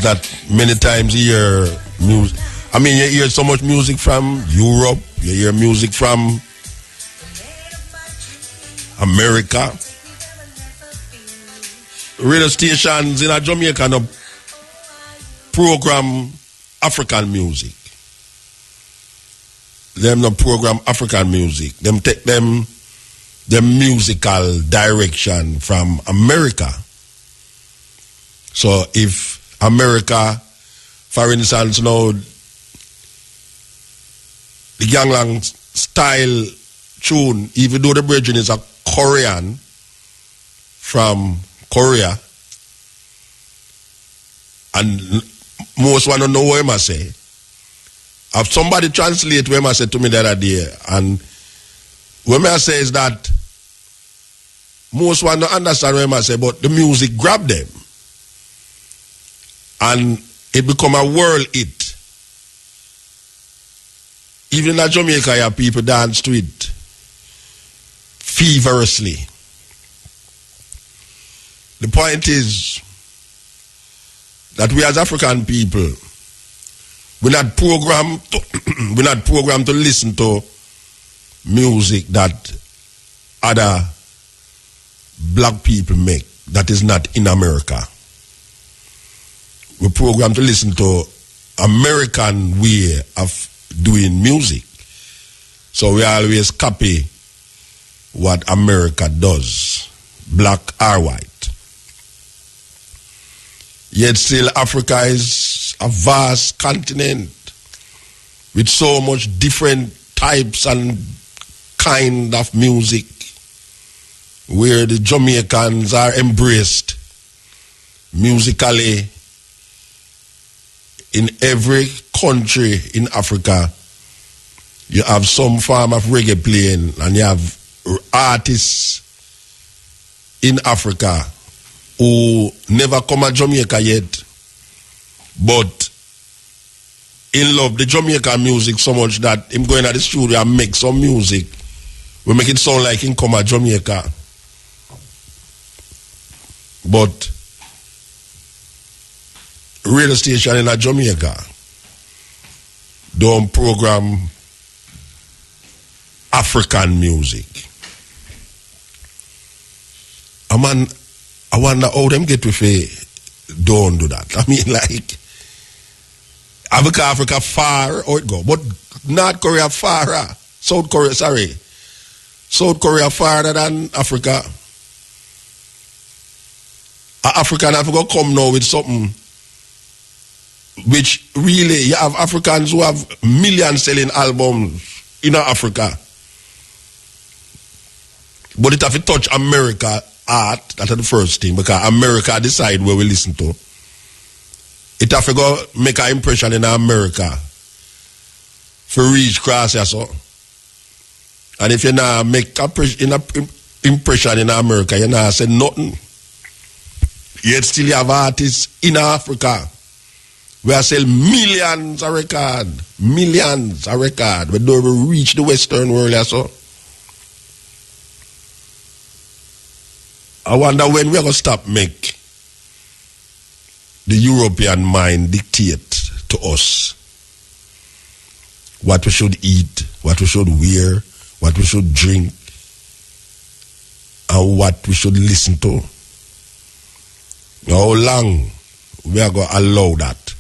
is that many times you hear music. I mean, you hear so much music from Europe. You hear music from America. Radio stations in Jamaica no program African music. Them no program African music. Them take them musical direction from America. So if America, for instance, now the Ganglang style tune, even though the bridging is a Korean from Korea, and most want to know what I say. Have somebody translate what I said to me the other day, and what I say is that most want to understand what I say, but the music grab them, and it become a world hit. Even in Jamaica, yeah, people dance to it feverishly. The point is that we as African people, we're not programmed to listen to music that other black people make that is not in America. We're programmed to listen to American way of doing music. So we always copy what America does, black or white. Yet still Africa is a vast continent with so much different types and kind of music, where the Jamaicans are embraced musically. In every country in Africa, you have some form of reggae playing, and you have artists in Africa who never come to Jamaica yet, but in love the Jamaican music so much that him going to the studio and make some music, we make it sound like him come to Jamaica. But radio station in Jamaica don't program African music. I wonder how them get with don't do that. I mean, like, Africa far, how it go? But North Korea far, South Korea farther than Africa. African have to come now with something which really, you have Africans who have millions selling albums in Africa. But it have to touch America art, that's the first thing, because America decide where we listen to. It have to go make an impression in America for reach cross here, so. And if you not make an impression in America, you not say nothing. Yet still you have artists in Africa we are sell millions of records, we don't reach the Western world so. I wonder when we are going to stop make the European mind dictate to us what we should eat, what we should wear, what we should drink, and what we should listen to. How long we are going to allow that?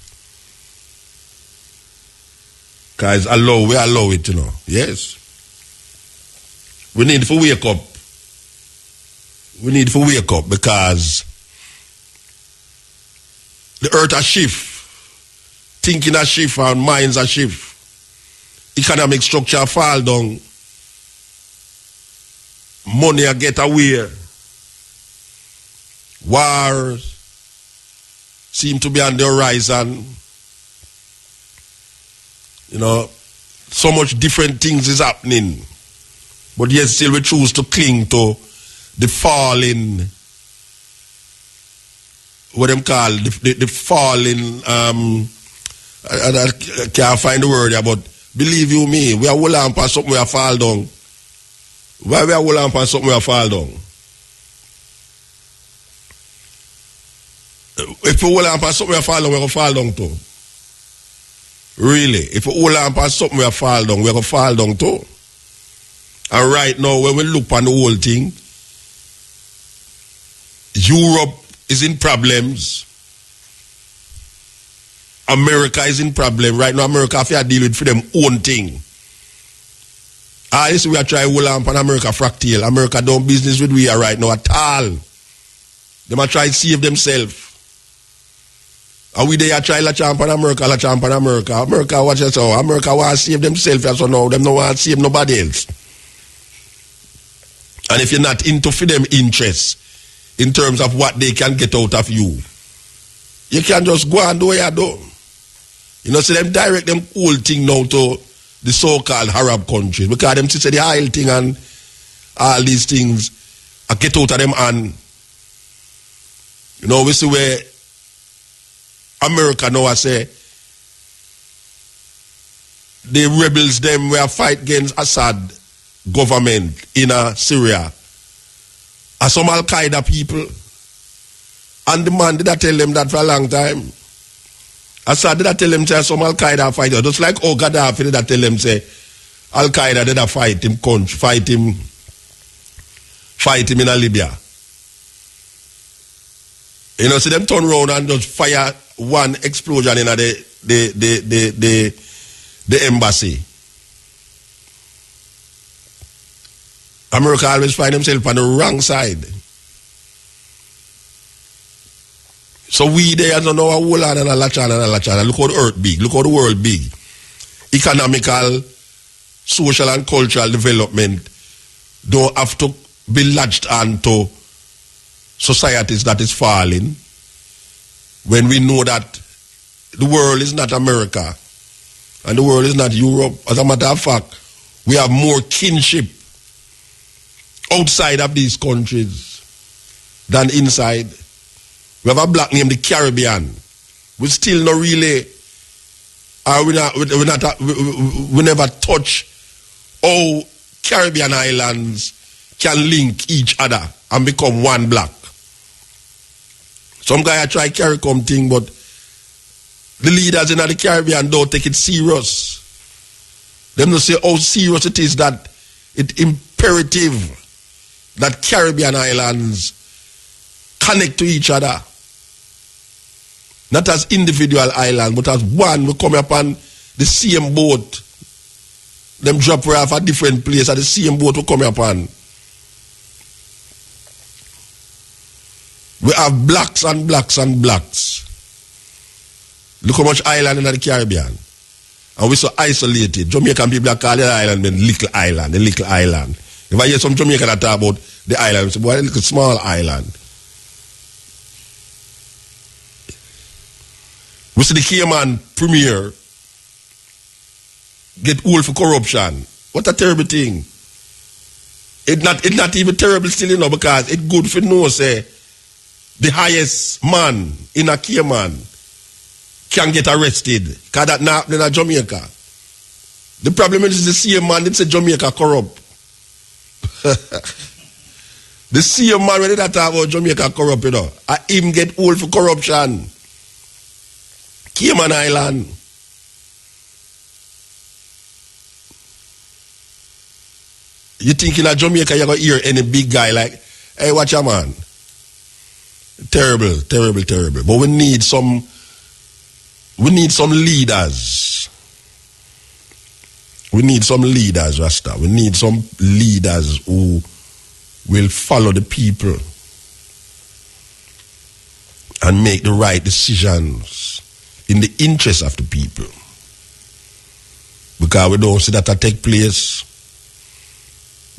Because we allow it, you know. Yes. We need to wake up. We need to wake up because the earth has shift. Thinking has shift and minds has shift. Economic structure fall down. Money a get away. Wars seem to be on the horizon. You know, so much different things is happening. But yet still we choose to cling to the falling, what them call, the falling, I can't find the word here, but believe you me, we are hold on for something we are fall down. Why we are hold on for something we are fall down? If we hold on for something we fall down, we're going to fall down too. Really. If we hold on for something we fall down, we're going to fall down too. And right now, when we look on the whole thing, Europe is in problems. America is in problem. Right now, America have to deal with for them own thing. This we are trying to hold on America fractal. America don't business with we are right now at all. They might try to save themselves. And we they are trying to champ on America, America, watch us out. America want to save themselves, so now them no want to save nobody else. And if you're not into for them interests in terms of what they can get out of you, you can just go and do what you do. You know, see them direct them whole thing now to the so-called Arab countries because them say the oil thing and all these things I get out of them. And you know, we see where America now I say the rebels them were fight against Assad government in Syria are some Al-Qaeda people. And the man did I tell them that for a long time. Assad did I tell them say some Al-Qaeda fighter. Just like Gaddafi did I tell them say Al-Qaeda did I fight him in Libya. You know, see them turn around and just fire one explosion in the embassy. America always find himself on the wrong side. So we there don't know a whole lot and a lachana. Look how the earth big. Look how the world big. Economical, social and cultural development don't have to be latched onto societies that is falling when we know that the world is not America and the world is not Europe. As a matter of fact, we have more kinship outside of these countries than inside. We have a black named the Caribbean. We still not really, we never touch how Caribbean islands can link each other and become one black. Some guy try CARICOM thing, but the leaders in the Caribbean don't take it serious. Them don't say how serious it is that it's imperative that Caribbean islands connect to each other. Not as individual islands, but as one. We come upon the same boat. Them drop off at different place at the same boat we come upon. We have blacks and blacks and blacks. Look how much island in the Caribbean. And we're so isolated. Jamaican people call the island the little island, the little island. If I hear some Jamaican that talk about the island, I say, boy, a little small island. We see the Cayman premier get old for corruption. What a terrible thing. It's not even terrible still, you know, because it's good for no say the highest man in a Cayman can get arrested because that not happening in Jamaica. The problem is the same man that say Jamaica corrupt. The same man when they talk about Jamaica corrupt, you know, I him get old for corruption. Cayman Island. You think in a Jamaica you're going to hear any big guy like, hey, watch your man. Terrible, terrible, terrible. But we need some leaders. We need some leaders, Rasta. We need some leaders who will follow the people and make the right decisions in the interest of the people. Because we don't see that take place.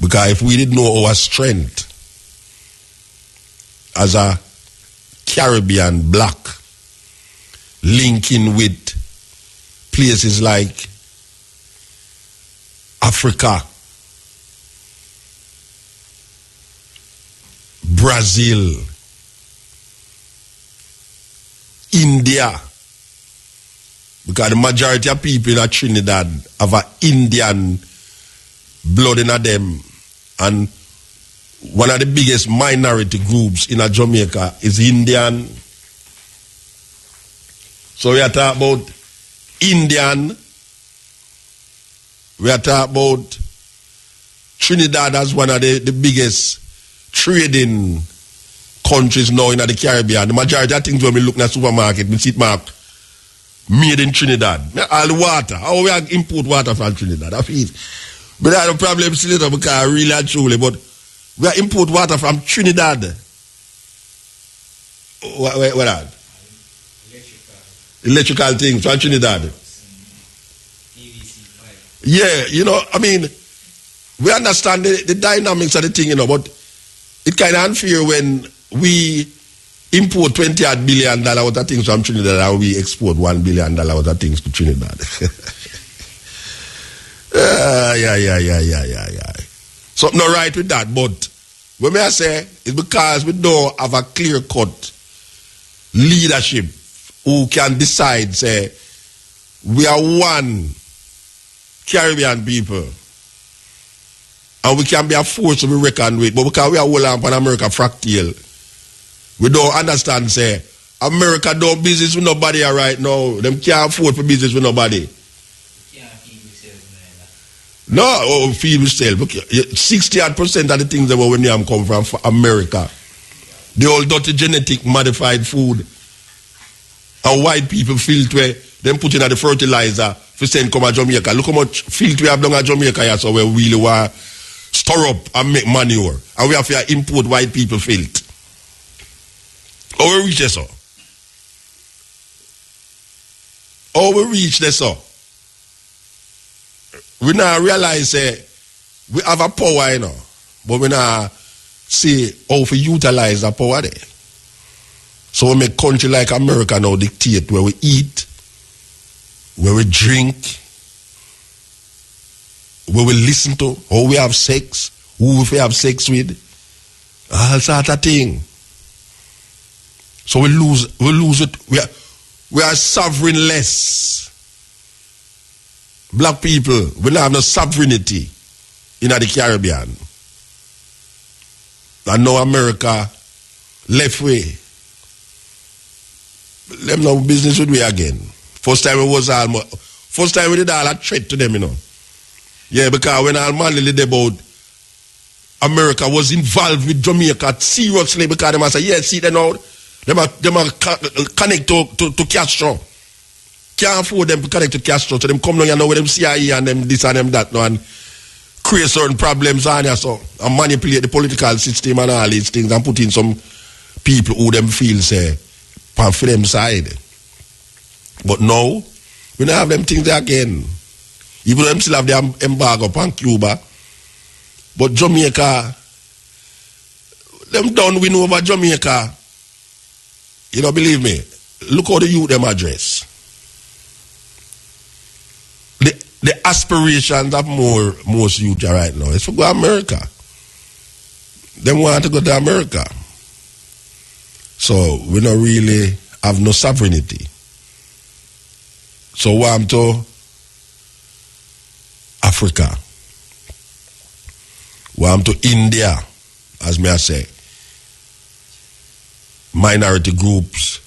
Because if we didn't know our strength as a Caribbean black linking with places like Africa, Brazil, India, because the majority of people in Trinidad have an Indian blood in them, and one of the biggest minority groups in Jamaica is Indian. So we are talking about Indian. We are talking about Trinidad as one of the biggest trading countries now in the Caribbean. The majority of things when we look in the supermarket, we see it mark made in Trinidad. All the water. How we import water from Trinidad? That's it. But I have a problem still because I really and truly, but we import water from Trinidad. What that? Electrical things from Trinidad. Yeah, you know, I mean, we understand the dynamics of the thing, you know, but it kind of unfair when we import $20 billion worth of things from Trinidad and we export $1 billion worth of things to Trinidad. Yeah. Something not right with that, but when I say it's because we don't have a clear-cut leadership who can decide, say, we are one Caribbean people and we can be a force to be reckoned with, but because we are all on America fractal, we don't understand, say, America don't business with nobody right now. Them can't afford for business with nobody. No, feed yourself. 60% of the things that when you come from America, the old dirty genetic modified food, and white people filter, them put in the fertilizer for send come to Jamaica. Look how much filter we have done at Jamaica here, so we really want store up and make manure, and we have to import white people filth. How we reach this? How we reach this? We now realize we have a power, you know, but we now see how to utilize that power there. So we make country like America now dictate where we eat, where we drink, where we listen to, how we have sex, who we have sex with, all sort of thing. So we lose it. We are sovereignless. Black people, we don't have no sovereignty in the Caribbean. And now America left way. Them no business with we again. First time we did all a threat to them, you know. Yeah, because when all man did about America was involved with Jamaica seriously, because they say, yeah, see them now, they connect to Castro. Can't afford them to connect to Castro, so them come down, you know, with them CIA and them this and them that, no, and create certain problems on you, so, and manipulate the political system and all these things, and put in some people who them feel, say, for them side. But now, we don't have them things there again. Even though them still have the embargo upon Cuba, but Jamaica, them done win over Jamaica. You don't believe me? Look how the youth them address. The aspirations of most youth right now is to go to America. They want to go to America. So we don't really have no sovereignty. So I'm to Africa. I'm to India, as may I say. Minority groups.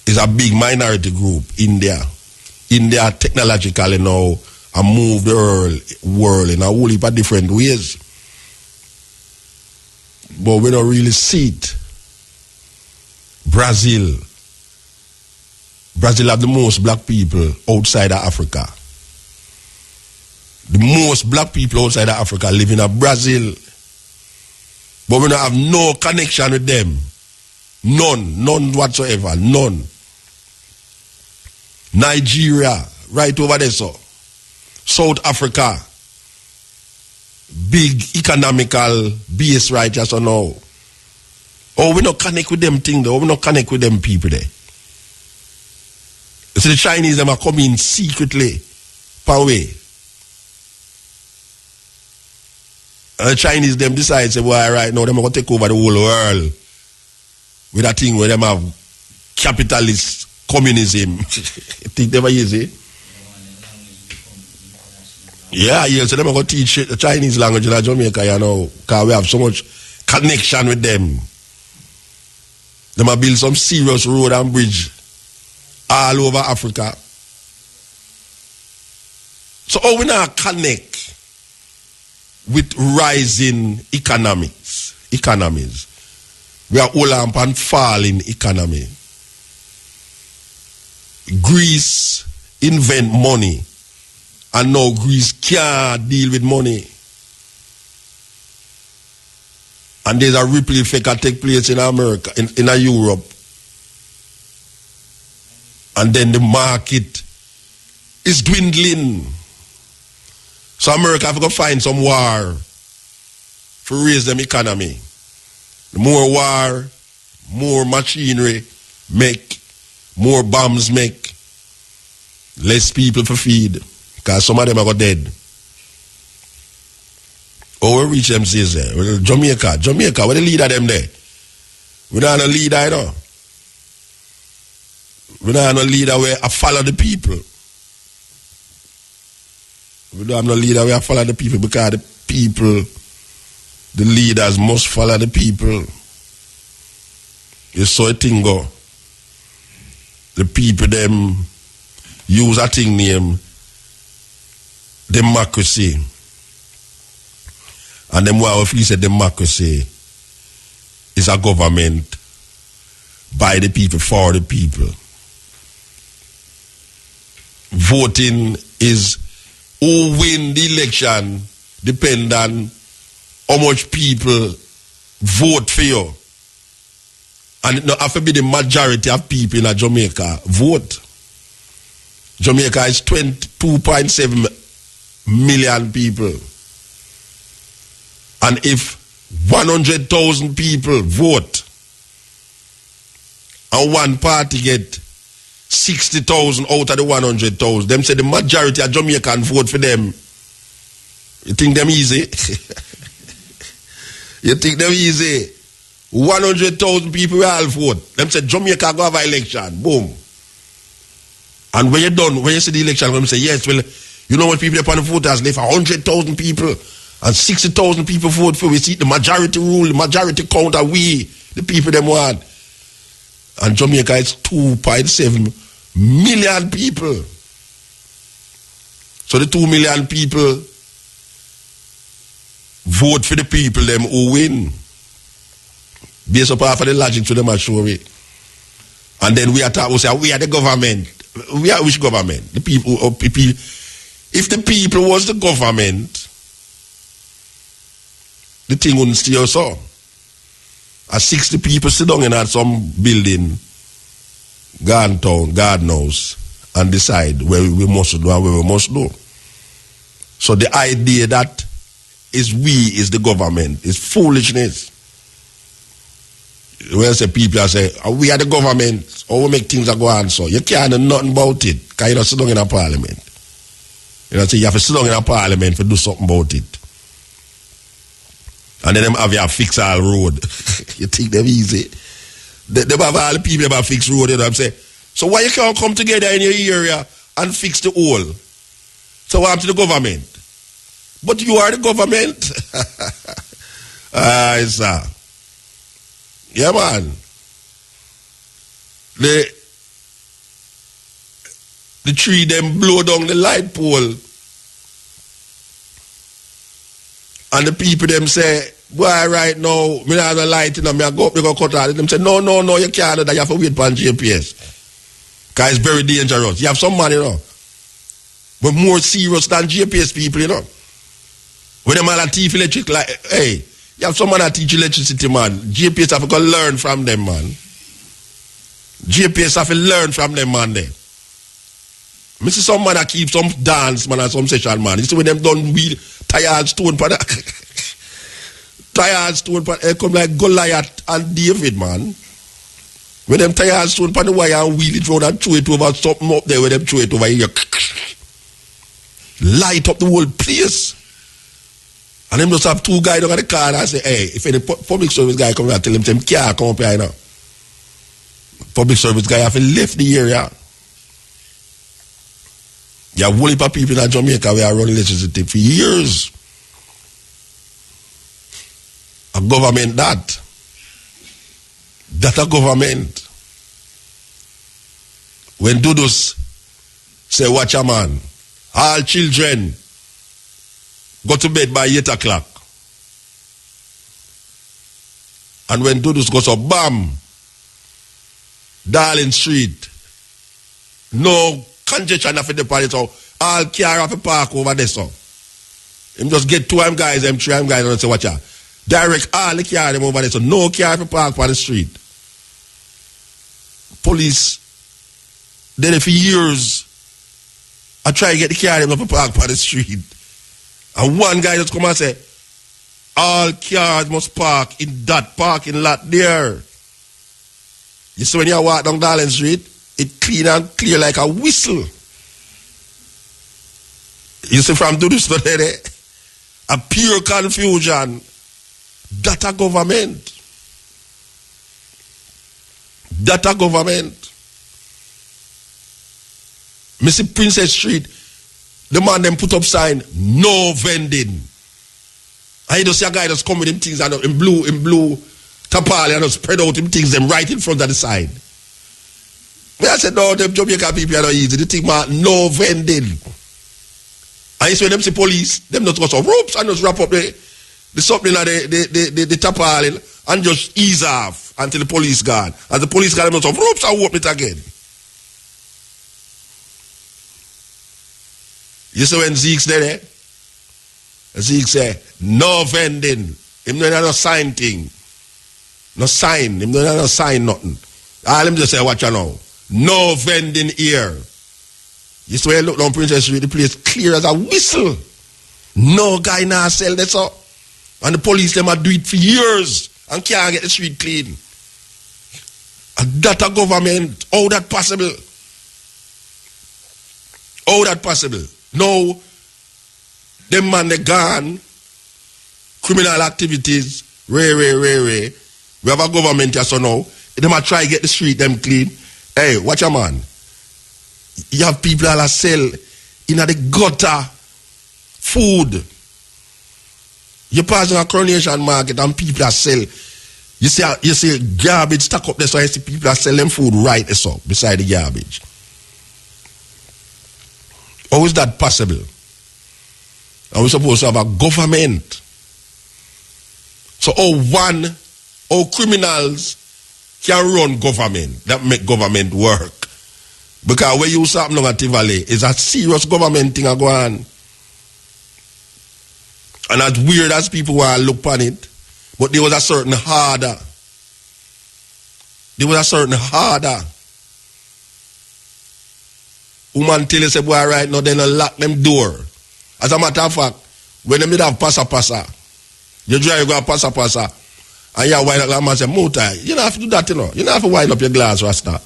It's a big minority group, India. India technologically now and move the world in a whole heap of different ways. But we don't really see it. Brazil have the most black people outside of Africa. The most black people outside of Africa live in Brazil. But we don't have no connection with them. None whatsoever. None. Nigeria, right over there, so. South Africa, big economical base right just so now. Oh, we not connect with them thing though. We not connect with them people there. So the Chinese them are coming secretly, per way. And the Chinese them decide say, well, right now them are going to take over the whole world with that thing where them have capitalist communism. Think they ever easy? Yeah, so them are going to teach the Chinese language in Jamaica, you know, because we have so much connection with them. They might build some serious road and bridge all over Africa. So how we not connect with rising economies? We are all up and falling economy. Greece invent money, and now Greece can't deal with money. And there's a ripple effect that take place in America, in Europe. And then the market is dwindling. So America have to find some war to raise them economy. The more war, more machinery make, more bombs make, less people for feed. Because some of them are got dead. Oh, we reach them says there. Jamaica, what the leader them there? We don't have a leader, you know. We don't have no leader where I follow the people. We don't have no leader where I follow the people, because the people, the leaders must follow the people. You saw a thing go. The people them use a thing named democracy. And then what if you say democracy is a government by the people, for the people. Voting is who win the election depend on how much people vote for you. And it not have to be the majority of people in Jamaica vote. Jamaica is 22.7 million people. And if 100,000 people vote and one party get 60,000 out of the 100,000, them say the majority of Jamaican vote for them. You think them easy? You think them easy? 100,000 people will all vote. Them say Jamaica go have an election. Boom. And when you're done, when you see the election, them say, yes, well, you know what people upon the voters left? 100,000 people and 60,000 people vote for. We see the majority rule, the majority count are we, the people them want. And Jamaica is 2.7 million people. So the 2 million people vote for the people them who win. Based upon the logic to them are showing. And then we are talking, we say, we are the government. We are which government? The people. If the people was the government, the thing wouldn't stay so. As 60 people sit down in at some building, garden town, garden house, and decide where we must do and where we must do. So the idea that is the government is foolishness. When I say people, I say, we are the government, or we make things that go on so. You can't do nothing about it, because you don't sit down in a parliament. You know, so you have to sit down in a parliament to do something about it. And then them have you fix all road. You think them easy? They have all the people that have fix road, you know what I'm saying? So why you can't come together in your area and fix the whole? So what happened to the government? But you are the government. Sir. Yeah, man. The tree them blow down the light pole. And the people them say, boy, right now, me not have no light, you know, me go up, me go cut out. Them say, no, you can't do that, you have to wait for GPS. Because it's very dangerous. You have some man, you know, but more serious than GPS people, you know. When them all teach electric, like, hey, you have some man that teach electricity, man. GPS have to go learn from them, man. GPS have to learn from them, man, there. Me see some man that keep some dance, man, and some session, man. You see when them done wheel, tired stone, pan tired stone, pan come like Goliath and David, man. When them tired stone, pan the wire and wheel it round and throw it over something up there, when them throw it over here. Light up the whole place. And them just have two guys down at the car and say, hey, if any public service guy come and tell him, can't come up here now. Public service guy have to left the area. You have whole heap of people in Jamaica where are running electricity for years. A government that a government. when Dudus say, watch a man, all children go to bed by 8 o'clock. And when Dudus goes up, bam, Darling Street, no congestion after the party, so all car have a park over there, so. Him just get 2 guys, them 3 guys, and say, watch out. Direct all the car them over there, so no car have a park on the street. Police, they there for years, I try to get the car them up a park on the street. And one guy just come and say, all cars must park in that parking lot there. You see when you walk down Darling Street, it clean and clear like a whistle. You see from do this to there, a pure confusion. That a government. That a government. Missy Princess Street, the man them put up sign, no vending. I just see a guy just come with him things and in blue tapali and just spread out him things them right in front of the sign. I said, no, them Jamaican people are not easy. They think, man, no vending. And it's when them see police, them not go some ropes and just wrap up the something like the tapali and just ease off until the police gone. As the police got them some ropes and open it again. You see when Zeke's there, Zeke say, no vending. Him no sign thing. No sign. Him no sign nothing. All him just say, watch you now. No vending here. You see when you look down Princess Street, the place clear as a whistle. No guy now sell that so. And the police them a do it for years and can't get the street clean. And that a government, how that possible? How that possible? No, them man they gone, criminal activities, ray. We have a government here so now, them a try to get the street them clean. Hey, watch a man. You have people that are sell in the gutter food. You pass in a Coronation Market and people that sell. You see garbage stuck up there, so you see people that sell them food right there so beside the garbage. How is that possible? Are we supposed to have a government? So how criminals can run government, that make government work. Because when you start looking at Tivoli, it's a serious government thing going on. And as weird as people want to look on it, but there was a certain harder. Woman tell you, say, boy, right now, they don't lock them door. As a matter of fact, when they have passa, you drive, you go passa, and you wind up like man say, Mutai, you don't have to do that, you know. You don't have to wind up your glass, Rasta.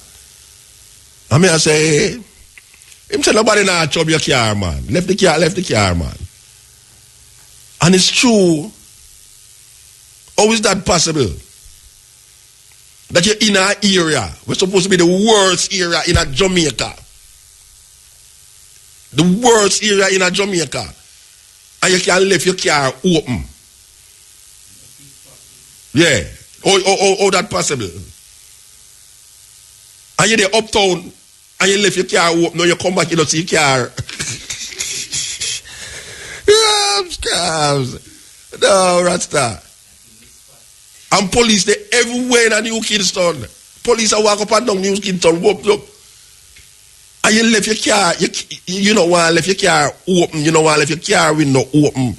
I mean, I say, him say, nobody now chop your car, man. Left the car, man. And it's true. How is that possible? That you're in an area, we're supposed to be the worst area in a Jamaica. The worst area in a Jamaica. And you can leave your car open. Yeah. How that possible? And you're there uptown and you leave your car open. Now you come back, you don't see your car. Scabs. No, Rasta. And police, they everywhere in a New Kingston. Police are walk up and down New Kingston, whoop. And you left your car, you don't want to leave your car open, you don't want to leave your car window open.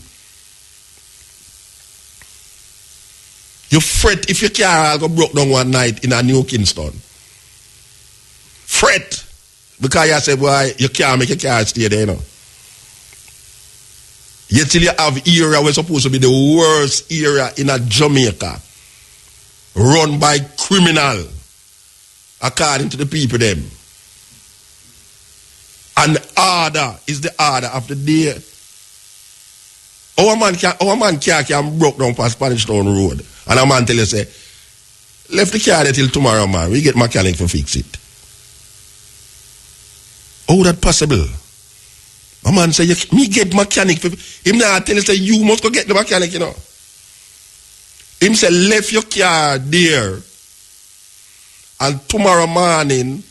You fret if your car go broke down one night in a New Kingston. Fret. Because you say, boy, you can't make your car stay there, you know. Yet till you have area where supposed to be the worst area in a Jamaica. Run by criminal. According to the people them. And order is the order of the day. Our man can broke down past Spanish Town Road. And a man tell you, say, left the car there till tomorrow, man. We get mechanic to fix it. How that possible? A man say, me get mechanic for him now tell you, say, you must go get the mechanic, you know. Him say, left your car there. And tomorrow morning,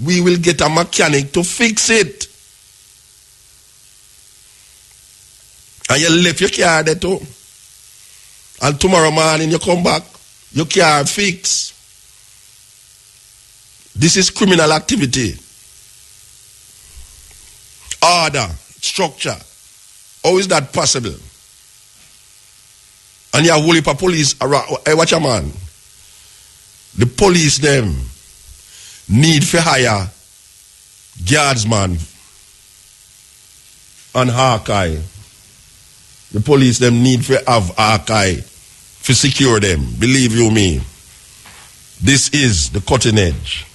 we will get a mechanic to fix it. And you left your car there too. And tomorrow morning you come back, your car fixed. This is criminal activity. Order, structure. How is that possible? And you have whole heap of police around. Hey, watch a man. The police them need to hire guardsman and Hawkeye. The police them need to have Hawkeye to secure them. Believe you me. This is the cutting edge.